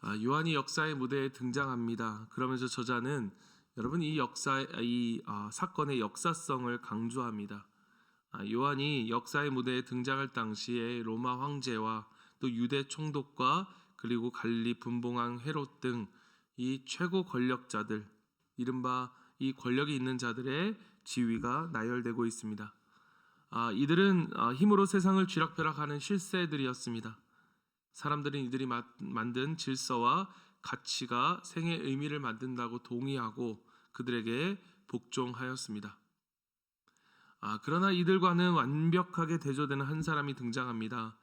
요한이 역사의 무대에 등장합니다. 그러면서 저자는 여러분 이 사건의 역사성을 강조합니다. 요한이 역사의 무대에 등장할 당시에 로마 황제와 또 유대 총독과 그리고 갈릴리 분봉왕 헤롯 등 이 최고 권력자들, 이른바 이 권력이 있는 자들의 지위가 나열되고 있습니다. 이들은 힘으로 세상을 쥐락펴락하는 실세들이었습니다. 사람들은 이들이 만든 질서와 가치가 생의 의미를 만든다고 동의하고 그들에게 복종하였습니다. 그러나 이들과는 완벽하게 대조되는 한 사람이 등장합니다.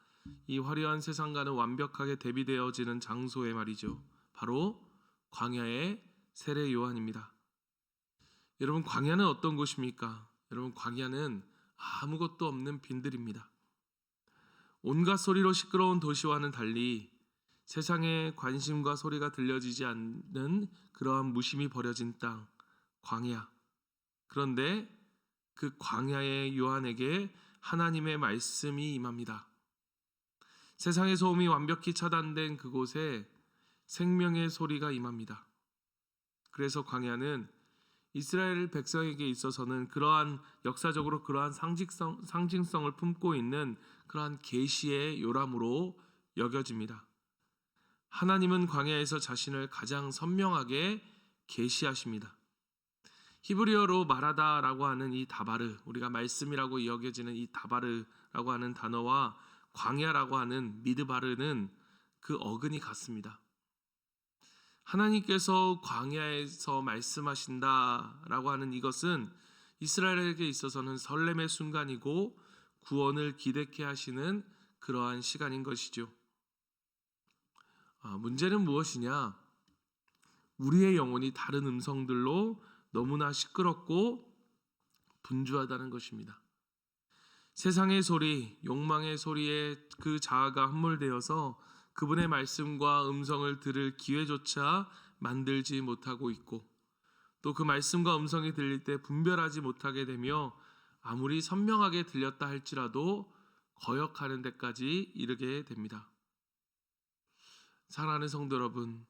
이 화려한 세상과는 완벽하게 대비되어지는 장소에 말이죠. 바로 광야의 세례 요한입니다. 여러분, 광야는 어떤 곳입니까? 여러분, 광야는 아무것도 없는 빈들입니다. 온갖 소리로 시끄러운 도시와는 달리 세상에 관심과 소리가 들려지지 않는 그러한 무심히 버려진 땅, 광야. 그런데 그 광야의 요한에게 하나님의 말씀이 임합니다. 세상의 소음이 완벽히 차단된 그곳에 생명의 소리가 임합니다. 그래서 광야는 이스라엘 백성에게 있어서는 그러한 역사적으로 그러한 상징성을 품고 있는 그러한 계시의 요람으로 여겨집니다. 하나님은 광야에서 자신을 가장 선명하게 계시하십니다. 히브리어로 마라다라고 하는 이 다바르, 우리가 말씀이라고 여겨지는 이 다바르라고 하는 단어와 광야라고 하는 미드바르는 그 어근이 같습니다. 하나님께서 광야에서 말씀하신다라고 하는 이것은 이스라엘에게 있어서는 설렘의 순간이고 구원을 기대케 하시는 그러한 시간인 것이죠. 문제는 무엇이냐? 우리의 영혼이 다른 음성들로 너무나 시끄럽고 분주하다는 것입니다. 세상의 소리, 욕망의 소리에 그 자아가 함몰되어서 그분의 말씀과 음성을 들을 기회조차 만들지 못하고 있고, 또 그 말씀과 음성이 들릴 때 분별하지 못하게 되며 아무리 선명하게 들렸다 할지라도 거역하는 데까지 이르게 됩니다. 사랑하는 성도 여러분,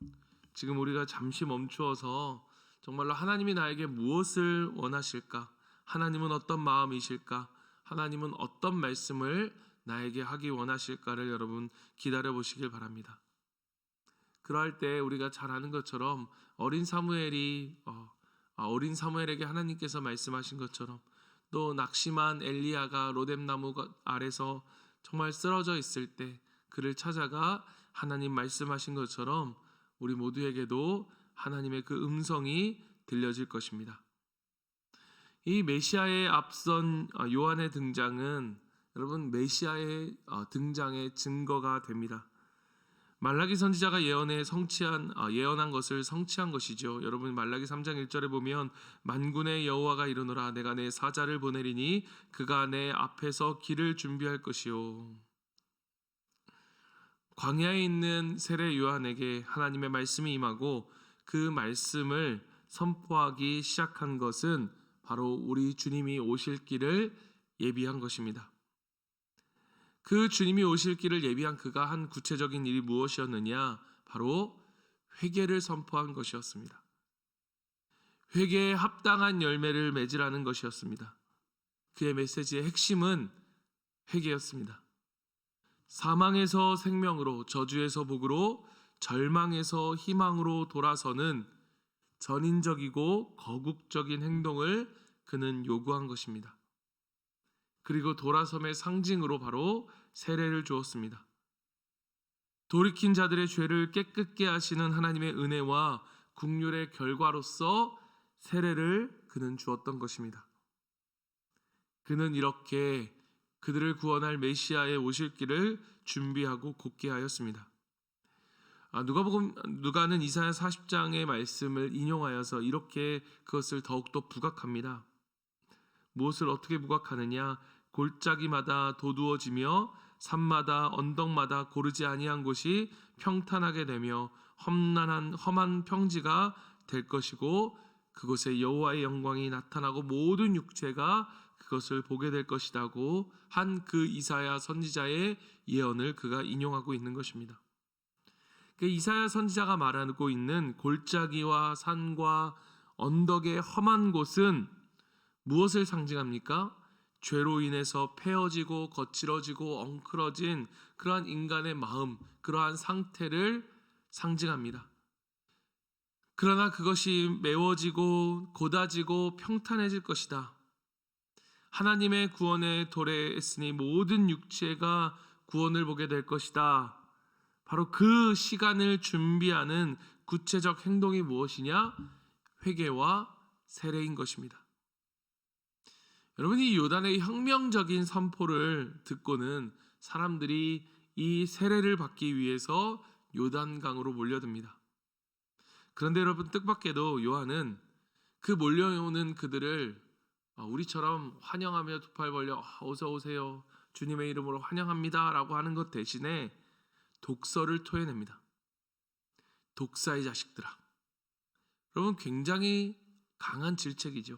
지금 우리가 잠시 멈추어서 정말로 하나님이 나에게 무엇을 원하실까? 하나님은 어떤 마음이실까? 하나님은 어떤 말씀을 나에게 하기 원하실까를 여러분 기다려 보시길 바랍니다. 그럴 때 우리가 잘 아는 것처럼 어린 사무엘에게 하나님께서 말씀하신 것처럼, 또 낙심한 엘리야가 로뎀나무 아래서 정말 쓰러져 있을 때 그를 찾아가 하나님 말씀하신 것처럼 우리 모두에게도 하나님의 그 음성이 들려질 것입니다. 이 메시아의 앞선 요한의 등장은 여러분 메시아의 등장의 증거가 됩니다. 말라기 선지자가 예언한 것을 성취한 것이죠. 여러분 말라기 3장 1절에 보면 만군의 여호와가 이르노라 내가 내 사자를 보내리니 그가 내 앞에서 길을 준비할 것이요. 광야에 있는 세례 요한에게 하나님의 말씀이 임하고 그 말씀을 선포하기 시작한 것은 바로 우리 주님이 오실 길을 예비한 것입니다. 그 주님이 오실 길을 예비한 그가 한 구체적인 일이 무엇이었느냐? 바로 회개를 선포한 것이었습니다. 회개에 합당한 열매를 맺으라는 것이었습니다. 그의 메시지의 핵심은 회개였습니다. 사망에서 생명으로, 저주에서 복으로, 절망에서 희망으로 돌아서는 전인적이고 거국적인 행동을 그는 요구한 것입니다. 그리고 돌아섬의 상징으로 바로 세례를 주었습니다. 돌이킨 자들의 죄를 깨끗게 하시는 하나님의 은혜와 긍휼의 결과로서 세례를 그는 주었던 것입니다. 그는 이렇게 그들을 구원할 메시아의 오실 길을 준비하고 곧게 하였습니다. 누가는 이사야 40장의 말씀을 인용하여서 이렇게 그것을 더욱더 부각합니다. 무엇을 어떻게 부각하느냐? 골짜기마다 도두어지며 산마다 언덕마다 고르지 아니한 곳이 평탄하게 되며 험한 평지가 될 것이고 그곳에 여호와의 영광이 나타나고 모든 육체가 그것을 보게 될 것이라고 한 그 이사야 선지자의 예언을 그가 인용하고 있는 것입니다. 이사야 선지자가 말하고 있는 골짜기와 산과 언덕의 험한 곳은 무엇을 상징합니까? 죄로 인해서 패어지고 거칠어지고 엉클어진 그러한 인간의 마음, 그러한 상태를 상징합니다. 그러나 그것이 메워지고 곧아지고 평탄해질 것이다. 하나님의 구원에 도래했으니 모든 육체가 구원을 보게 될 것이다. 바로 그 시간을 준비하는 구체적 행동이 무엇이냐? 회개와 세례인 것입니다. 여러분, 이 요단의 혁명적인 선포를 듣고는 사람들이 이 세례를 받기 위해서 요단강으로 몰려듭니다. 그런데 여러분, 뜻밖에도 요한은 그 몰려오는 그들을 우리처럼 환영하며 두 팔 벌려 어서 오세요, 주님의 이름으로 환영합니다 라고 하는 것 대신에 독설을 토해냅니다. 독사의 자식들아. 여러분, 굉장히 강한 질책이죠.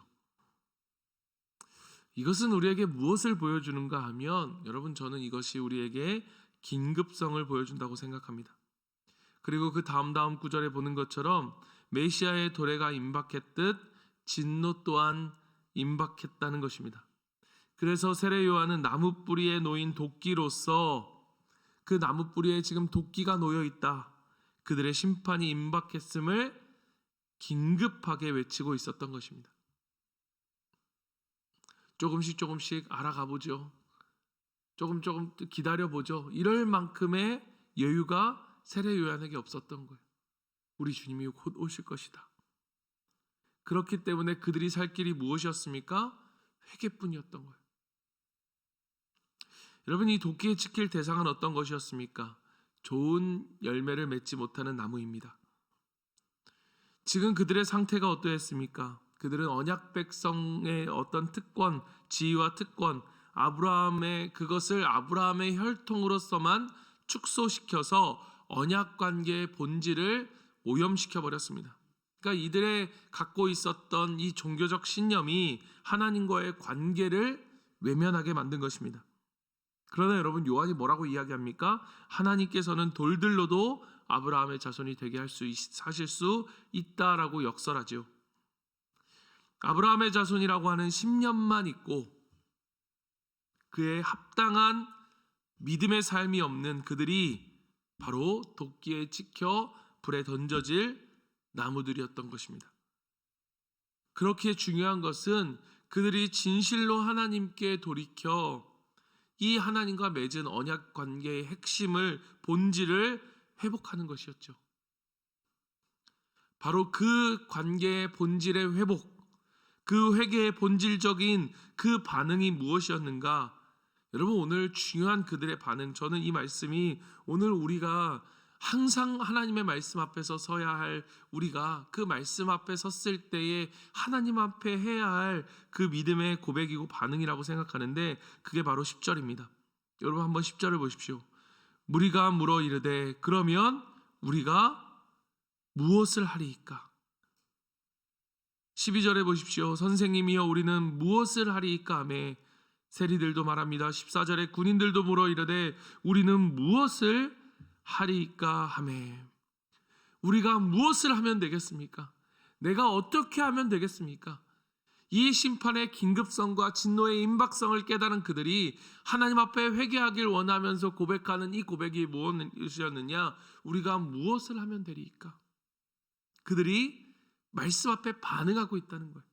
이것은 우리에게 무엇을 보여주는가 하면, 여러분, 저는 이것이 우리에게 긴급성을 보여준다고 생각합니다. 그리고 그 다음 구절에 보는 것처럼 메시아의 도래가 임박했듯 진노 또한 임박했다는 것입니다. 그래서 세례 요한은 나무 뿌리에 놓인 도끼로서 그 나무 뿌리에 지금 도끼가 놓여 있다, 그들의 심판이 임박했음을 긴급하게 외치고 있었던 것입니다. 조금씩 알아가보죠. 조금 기다려보죠. 이럴 만큼의 여유가 세례 요한에게 없었던 거예요. 우리 주님이 곧 오실 것이다. 그렇기 때문에 그들이 살 길이 무엇이었습니까? 회개뿐이었던 거예요. 여러분, 이 도끼에 찍힐 대상은 어떤 것이었습니까? 좋은 열매를 맺지 못하는 나무입니다. 지금 그들의 상태가 어떠했습니까? 그들은 언약 백성의 어떤 특권, 지위와 특권, 그것을 아브라함의 혈통으로서만 축소시켜서 언약 관계의 본질을 오염시켜 버렸습니다. 그러니까 이들의 갖고 있었던 이 종교적 신념이 하나님과의 관계를 외면하게 만든 것입니다. 그러나 여러분, 요한이 뭐라고 이야기합니까? 하나님께서는 돌들로도 아브라함의 자손이 되게 하실 수 있다라고 역설하죠. 아브라함의 자손이라고 하는 10년만 있고 그에 합당한 믿음의 삶이 없는 그들이 바로 도끼에 찍혀 불에 던져질 나무들이었던 것입니다. 그렇게 중요한 것은 그들이 진실로 하나님께 돌이켜 이 하나님과 맺은 언약 관계의 핵심을, 본질을 회복하는 것이었죠. 바로 그 관계의 본질의 회복, 그 회개의 본질적인 그 반응이 무엇이었는가? 여러분, 오늘 중요한 그들의 반응, 저는 이 말씀이 오늘 우리가 항상 하나님의 말씀 앞에서 서야 할, 우리가 그 말씀 앞에 섰을 때에 하나님 앞에 해야 할 그 믿음의 고백이고 반응이라고 생각하는데, 그게 바로 10절입니다. 여러분, 한번 10절을 보십시오. 무리가 물어 이르되 그러면 우리가 무엇을 하리이까? 12절에 보십시오. 선생님이여 우리는 무엇을 하리이까 하매 세리들도 말합니다. 14절에 군인들도 물어 이르되 우리는 무엇을 하리이까 하매. 우리가 무엇을 하면 되겠습니까? 내가 어떻게 하면 되겠습니까? 이 심판의 긴급성과 진노의 임박성을 깨달은 그들이 하나님 앞에 회개하길 원하면서 고백하는 이 고백이 무엇이었느냐? 우리가 무엇을 하면 되리이까? 그들이 말씀 앞에 반응하고 있다는 거예요.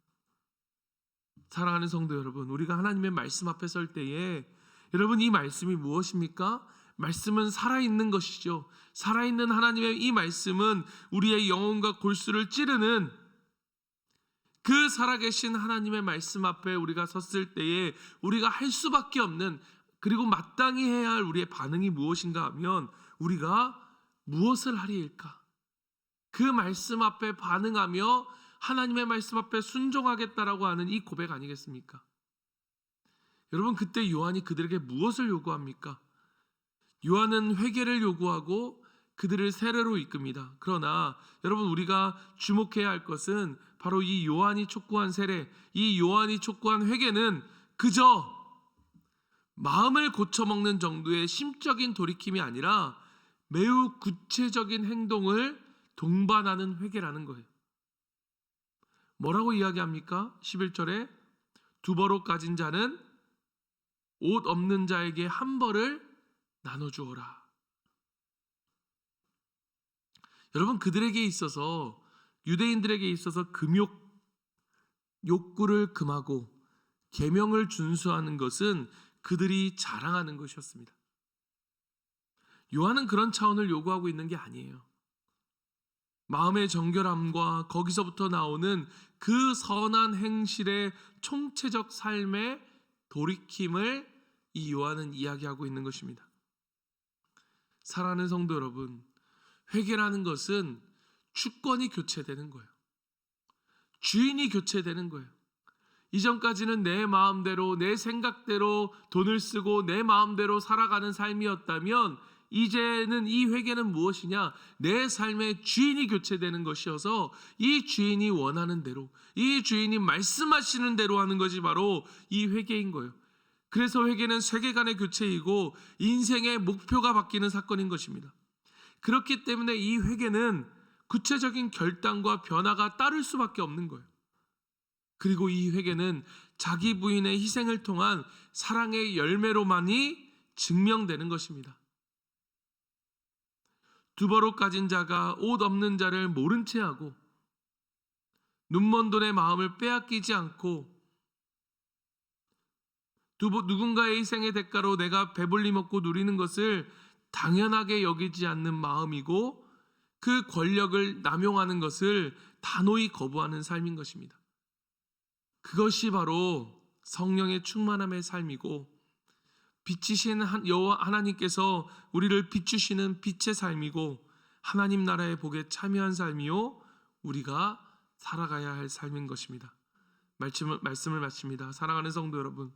사랑하는 성도 여러분, 우리가 하나님의 말씀 앞에 설 때에 여러분, 이 말씀이 무엇입니까? 말씀은 살아있는 것이죠. 살아있는 하나님의 이 말씀은 우리의 영혼과 골수를 찌르는 그 살아계신 하나님의 말씀 앞에 우리가 섰을 때에 우리가 할 수밖에 없는, 그리고 마땅히 해야 할 우리의 반응이 무엇인가 하면 우리가 무엇을 하리일까? 그 말씀 앞에 반응하며 하나님의 말씀 앞에 순종하겠다라고 하는 이 고백 아니겠습니까? 여러분, 그때 요한이 그들에게 무엇을 요구합니까? 요한은 회개를 요구하고 그들을 세례로 이끕니다. 그러나 여러분, 우리가 주목해야 할 것은 바로 이 요한이 촉구한 세례, 이 요한이 촉구한 회개는 그저 마음을 고쳐먹는 정도의 심적인 돌이킴이 아니라 매우 구체적인 행동을 동반하는 회개라는 거예요. 뭐라고 이야기합니까? 11절에 두 벌옷 가진 자는 옷 없는 자에게 한 벌을 나눠주어라. 여러분, 그들에게 있어서, 유대인들에게 있어서 욕구를 금하고 계명을 준수하는 것은 그들이 자랑하는 것이었습니다. 요한은 그런 차원을 요구하고 있는 게 아니에요. 마음의 정결함과 거기서부터 나오는 그 선한 행실의 총체적 삶의 돌이킴을 이 요한은 이야기하고 있는 것입니다. 사랑하는 성도 여러분, 회개라는 것은 주권이 교체되는 거예요. 주인이 교체되는 거예요. 이전까지는 내 마음대로, 내 생각대로 돈을 쓰고 내 마음대로 살아가는 삶이었다면, 이제는 이 회개는 무엇이냐? 내 삶의 주인이 교체되는 것이어서 이 주인이 원하는 대로, 이 주인이 말씀하시는 대로 하는 것이 바로 이 회개인 거예요. 그래서 회개는 세계관의 교체이고 인생의 목표가 바뀌는 사건인 것입니다. 그렇기 때문에 이 회개는 구체적인 결단과 변화가 따를 수밖에 없는 거예요. 그리고 이 회개는 자기 부인의 희생을 통한 사랑의 열매로만이 증명되는 것입니다. 두 벌옷 가진 자가 옷 없는 자를 모른 채 하고 눈먼 돈의 마음을 빼앗기지 않고 누군가의 희생의 대가로 내가 배불리 먹고 누리는 것을 당연하게 여기지 않는 마음이고, 그 권력을 남용하는 것을 단호히 거부하는 삶인 것입니다. 그것이 바로 성령의 충만함의 삶이고, 빛이신 여호와 하나님께서 우리를 비추시는 빛의 삶이고, 하나님 나라의 복에 참여한 삶이요 우리가 살아가야 할 삶인 것입니다. 말씀을 마칩니다. 사랑하는 성도 여러분,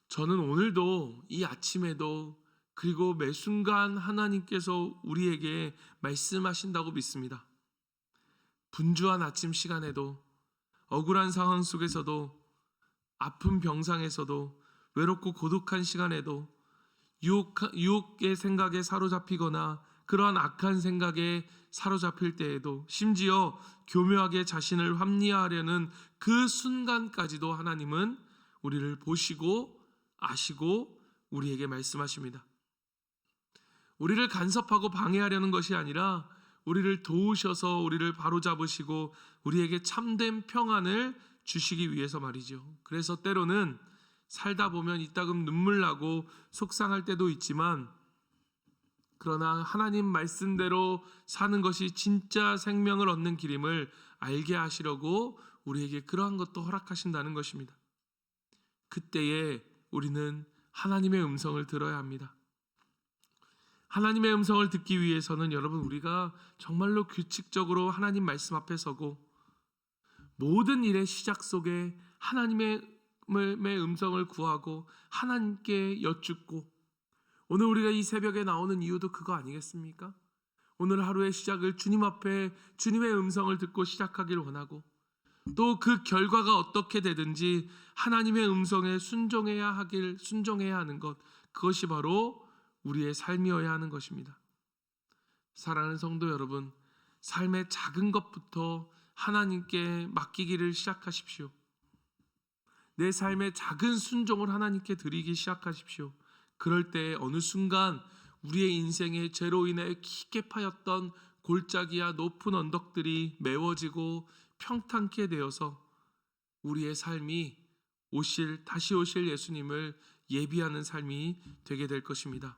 저는 오늘도 이 아침에도 그리고 매 순간 하나님께서 우리에게 말씀하신다고 믿습니다. 분주한 아침 시간에도, 억울한 상황 속에서도, 아픈 병상에서도, 외롭고 고독한 시간에도, 유혹의 생각에 사로잡히거나 그러한 악한 생각에 사로잡힐 때에도, 심지어 교묘하게 자신을 합리화하려는 그 순간까지도 하나님은 우리를 보시고 아시고 우리에게 말씀하십니다. 우리를 간섭하고 방해하려는 것이 아니라 우리를 도우셔서 우리를 바로잡으시고 우리에게 참된 평안을 주시기 위해서 말이죠. 그래서 때로는 살다 보면 이따금 눈물 나고 속상할 때도 있지만, 그러나 하나님 말씀대로 사는 것이 진짜 생명을 얻는 길임을 알게 하시려고 우리에게 그러한 것도 허락하신다는 것입니다. 그때에 우리는 하나님의 음성을 들어야 합니다. 하나님의 음성을 듣기 위해서는 여러분, 우리가 정말로 규칙적으로 하나님 말씀 앞에 서고 모든 일의 시작 속에 하나님의 음성을 구하고 하나님께 여쭙고, 오늘 우리가 이 새벽에 나오는 이유도 그거 아니겠습니까? 오늘 하루의 시작을 주님 앞에 주님의 음성을 듣고 시작하기를 원하고, 또 그 결과가 어떻게 되든지 하나님의 음성에 순종해야 하는 것, 그것이 바로 우리의 삶이어야 하는 것입니다. 사랑하는 성도 여러분, 삶의 작은 것부터 하나님께 맡기기를 시작하십시오. 내 삶의 작은 순종을 하나님께 드리기 시작하십시오. 그럴 때 어느 순간 우리의 인생에 죄로 인해 깊게 파였던 골짜기와 높은 언덕들이 메워지고 평탄케 되어서 우리의 삶이 다시 오실 예수님을 예비하는 삶이 되게 될 것입니다.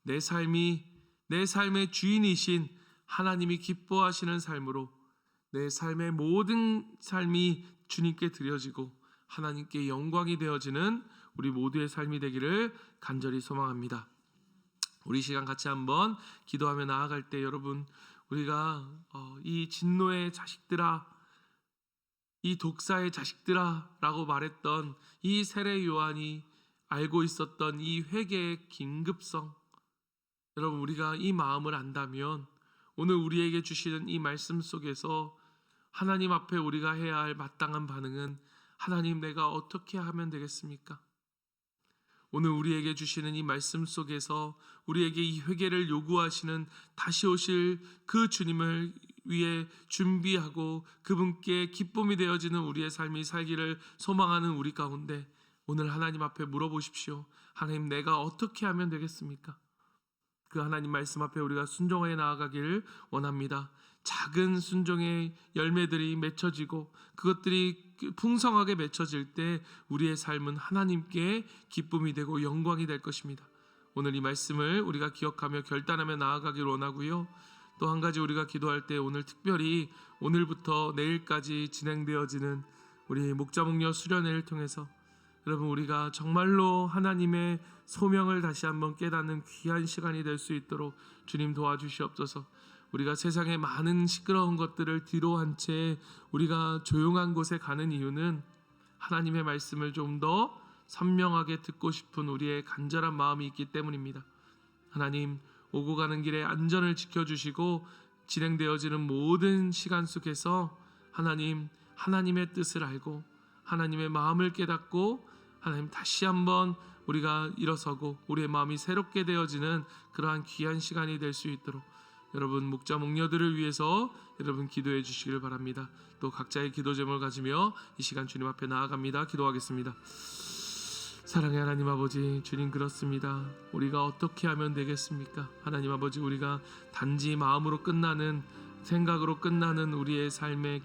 내 삶의 주인이신 하나님이 기뻐하시는 삶으로 내 삶의 모든 삶이 주님께 드려지고 하나님께 영광이 되어지는 우리 모두의 삶이 되기를 간절히 소망합니다. 우리 시간 같이 한번 기도하며 나아갈 때, 여러분, 우리가 이 진노의 자식들아, 이 독사의 자식들아 라고 말했던 이 세례 요한이 알고 있었던 이 회개의 긴급성, 여러분, 우리가 이 마음을 안다면 오늘 우리에게 주시는 이 말씀 속에서 하나님 앞에 우리가 해야 할 마땅한 반응은, 하나님, 내가 어떻게 하면 되겠습니까? 오늘 우리에게 주시는 이 말씀 속에서 우리에게 이 회개를 요구하시는 다시 오실 그 주님을 위해 준비하고 그분께 기쁨이 되어지는 우리의 삶이 살기를 소망하는 우리 가운데 오늘 하나님 앞에 물어보십시오. 하나님, 내가 어떻게 하면 되겠습니까? 그 하나님 말씀 앞에 우리가 순종해 나아가기를 원합니다. 작은 순종의 열매들이 맺혀지고 그것들이 풍성하게 맺혀질 때 우리의 삶은 하나님께 기쁨이 되고 영광이 될 것입니다. 오늘 이 말씀을 우리가 기억하며 결단하며 나아가기를 원하고요. 또 한 가지 우리가 기도할 때 오늘 특별히 오늘부터 내일까지 진행되어지는 우리 목자목녀 수련회를 통해서 여러분, 우리가 정말로 하나님의 소명을 다시 한번 깨닫는 귀한 시간이 될 수 있도록 주님 도와주시옵소서. 우리가 세상의 많은 시끄러운 것들을 뒤로 한 채 우리가 조용한 곳에 가는 이유는 하나님의 말씀을 좀 더 선명하게 듣고 싶은 우리의 간절한 마음이 있기 때문입니다. 하나님, 오고 가는 길에 안전을 지켜주시고 진행되어지는 모든 시간 속에서 하나님의 뜻을 알고 하나님의 마음을 깨닫고 하나님 다시 한번 우리가 일어서고 우리의 마음이 새롭게 되어지는 그러한 귀한 시간이 될 수 있도록 여러분 목자 목녀들을 위해서 여러분 기도해 주시길 바랍니다. 또 각자의 기도 제목을 가지며 이 시간 주님 앞에 나아갑니다. 기도하겠습니다. 사랑의 하나님 아버지, 주님 그렇습니다. 우리가 어떻게 하면 되겠습니까? 하나님 아버지, 우리가 단지 마음으로 끝나는 생각으로 끝나는 우리의 삶의